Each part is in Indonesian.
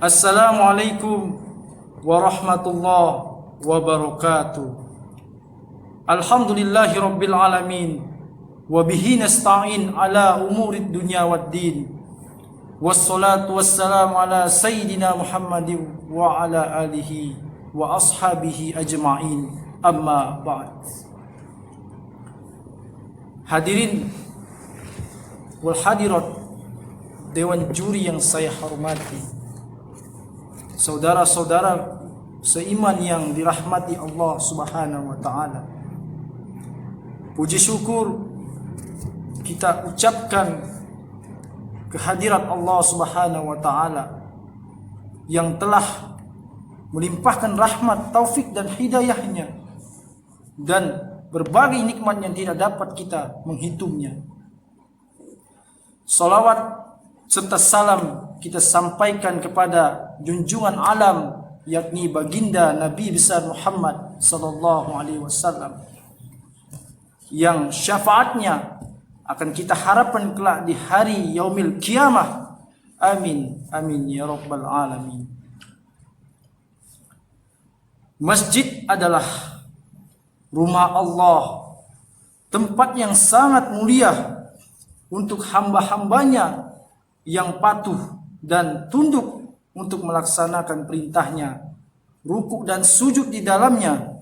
Assalamualaikum warahmatullahi wabarakatuh. Alhamdulillahi rabbil alamin. Wabihi nasta'in ala umurid dunya waddin. Wassalatu wassalamu ala sayyidina Muhammadin wa ala alihi wa ashabihi ajma'in. Amma ba'd. Hadirin wal hadirat dewan juri yang saya hormati, saudara-saudara seiman yang dirahmati Allah Subhanahu wa taala. Puji syukur kita ucapkan kehadirat Allah Subhanahu wa taala yang telah melimpahkan rahmat, taufik dan hidayahnya dan berbagai nikmat yang tidak dapat kita menghitungnya. Salawat serta salam kita sampaikan kepada junjungan alam, yakni baginda Nabi besar Muhammad sallallahu alaihi wasallam, yang syafaatnya akan kita harapkan kelak di hari yaumil qiyamah. Amin amin ya rabbal alamin. Masjid adalah rumah Allah, tempat yang sangat mulia untuk hamba-hambanya yang patuh dan tunduk untuk melaksanakan perintahnya, rukuk dan sujud di dalamnya.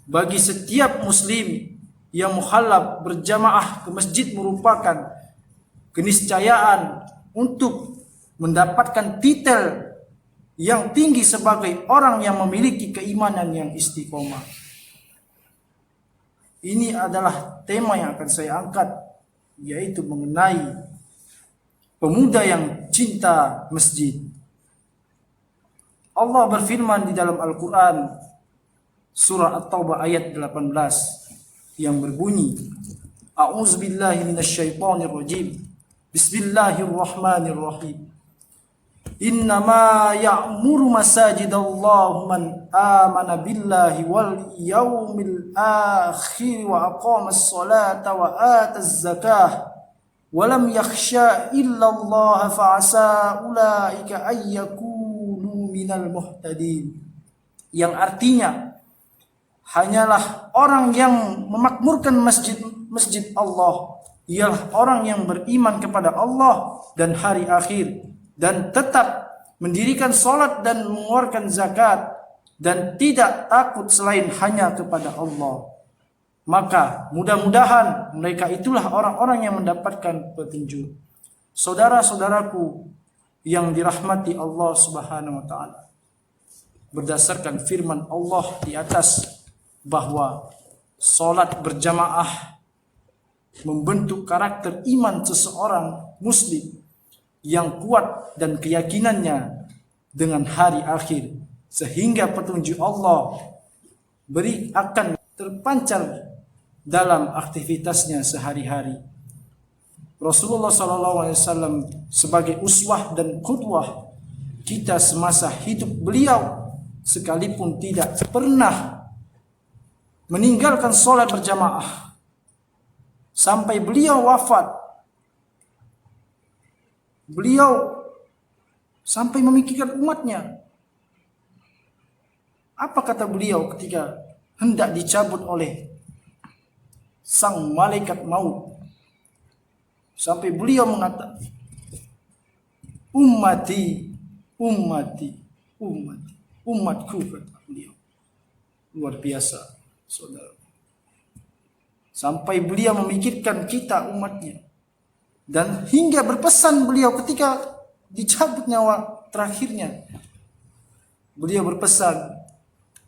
Bagi setiap muslim yang mukhallaf berjamaah ke masjid merupakan keniscayaan untuk mendapatkan titel yang tinggi sebagai orang yang memiliki keimanan yang istiqomah. Ini adalah tema yang akan saya angkat, yaitu mengenai pemuda yang cinta masjid. Allah berfirman di dalam Al-Quran surah At-Taubah ayat 18 yang berbunyi, A'udzubillahi minasyaitonirrajim. Bismillahirrahmanirrahim. Innama ya'muru masajidallahu man amana billahi wal yawmil akhir wa aqamas salata wa ataz zakah walam yakhsha illallah fa'asa ulaika ayyakunu minal muhtadin. Yang artinya hanyalah orang yang memakmurkan masjid Allah ialah orang yang beriman kepada Allah dan hari akhir dan tetap mendirikan salat dan mengeluarkan zakat dan tidak takut selain hanya kepada Allah. Maka mudah-mudahan mereka itulah orang-orang yang mendapatkan petunjuk. Saudara-saudaraku yang dirahmati Allah Subhanahu wa taala, berdasarkan firman Allah di atas bahwa salat berjamaah membentuk karakter iman seseorang muslim yang kuat dan keyakinannya dengan hari akhir, sehingga petunjuk Allah akan terpancar dalam aktivitasnya sehari-hari. Rasulullah SAW sebagai uswah dan qudwah kita semasa hidup beliau, sekalipun tidak pernah meninggalkan sholat berjamaah sampai beliau wafat. Beliau sampai memikirkan umatnya. Apa kata beliau ketika hendak dicabut oleh sang malaikat maut? Sampai beliau mengatakan, ummati, ummati, ummati, umatku, kata beliau. Luar biasa, saudara. Sampai beliau memikirkan kita umatnya. Dan hingga berpesan beliau ketika dicabut nyawa terakhirnya, beliau berpesan,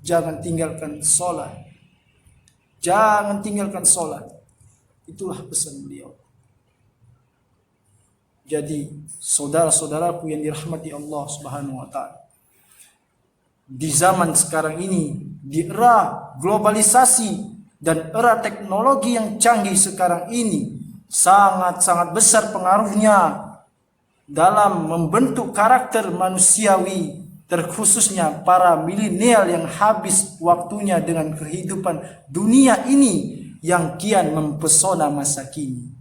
jangan tinggalkan sholat. Jangan tinggalkan sholat. Itulah pesan beliau. Jadi saudara-saudaraku yang dirahmati Allah Subhanahu wa taala, di zaman sekarang ini, di era globalisasi dan era teknologi yang canggih sekarang ini, sangat-sangat besar pengaruhnya dalam membentuk karakter manusiawi, terkhususnya para milenial yang habis waktunya dengan kehidupan dunia ini yang kian mempesona masa kini.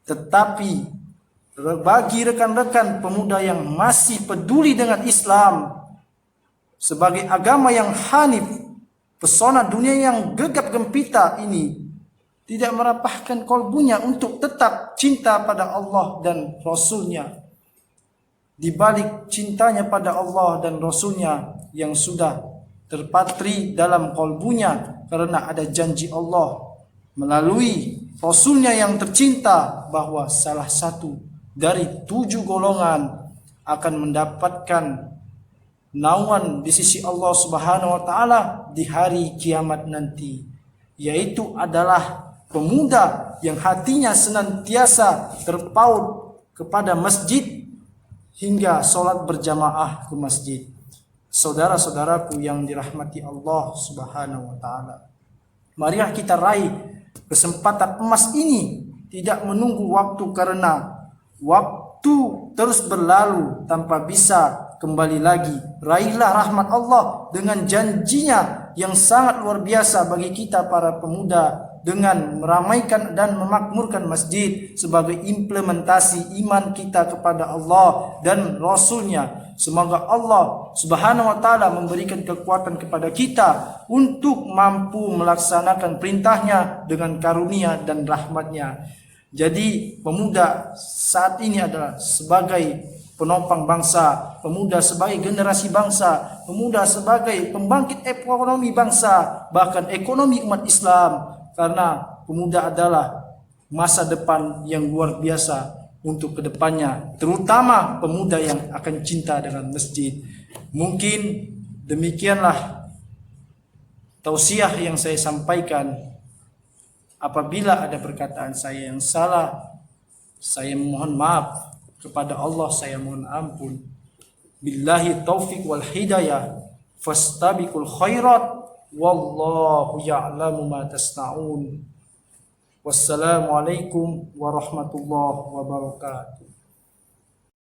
Tetapi bagi rekan-rekan pemuda yang masih peduli dengan Islam sebagai agama yang hanif, pesona dunia yang gegap gempita ini tidak merapahkan kolbunya untuk tetap cinta pada Allah dan Rasulnya. Di balik cintanya pada Allah dan Rasulnya yang sudah terpatri dalam kolbunya karena ada janji Allah melalui Rasulnya yang tercinta bahwa salah satu dari 7 golongan akan mendapatkan naungan di sisi Allah Subhanahu wa taala di hari kiamat nanti, yaitu adalah pemuda yang hatinya senantiasa terpaut kepada masjid hingga sholat berjamaah ke masjid. Saudara-saudaraku yang dirahmati Allah Subhanahu wa taala, marilah kita raih kesempatan emas ini, tidak menunggu waktu karena waktu terus berlalu tanpa bisa kembali lagi. Raihlah rahmat Allah dengan janjinya yang sangat luar biasa bagi kita para pemuda dengan meramaikan dan memakmurkan masjid sebagai implementasi iman kita kepada Allah dan Rasulnya. Semoga Allah Subhanahu wa taala memberikan kekuatan kepada kita untuk mampu melaksanakan perintahnya dengan karunia dan rahmatnya. Jadi pemuda saat ini adalah sebagai penopang bangsa, pemuda sebagai generasi bangsa, pemuda sebagai pembangkit ekonomi bangsa, bahkan ekonomi umat Islam. Karena pemuda adalah masa depan yang luar biasa untuk kedepannya, terutama pemuda yang akan cinta dengan masjid. Mungkin demikianlah tausiah yang saya sampaikan. Apabila ada perkataan saya yang salah, saya mohon maaf. Kepada Allah saya mohon ampun. Billahi taufiq wal hidayah. Fastabiqul khairat. Wallahu ya'lamu ma tasna'un. Wassalamualaikum warahmatullahi wabarakatuh.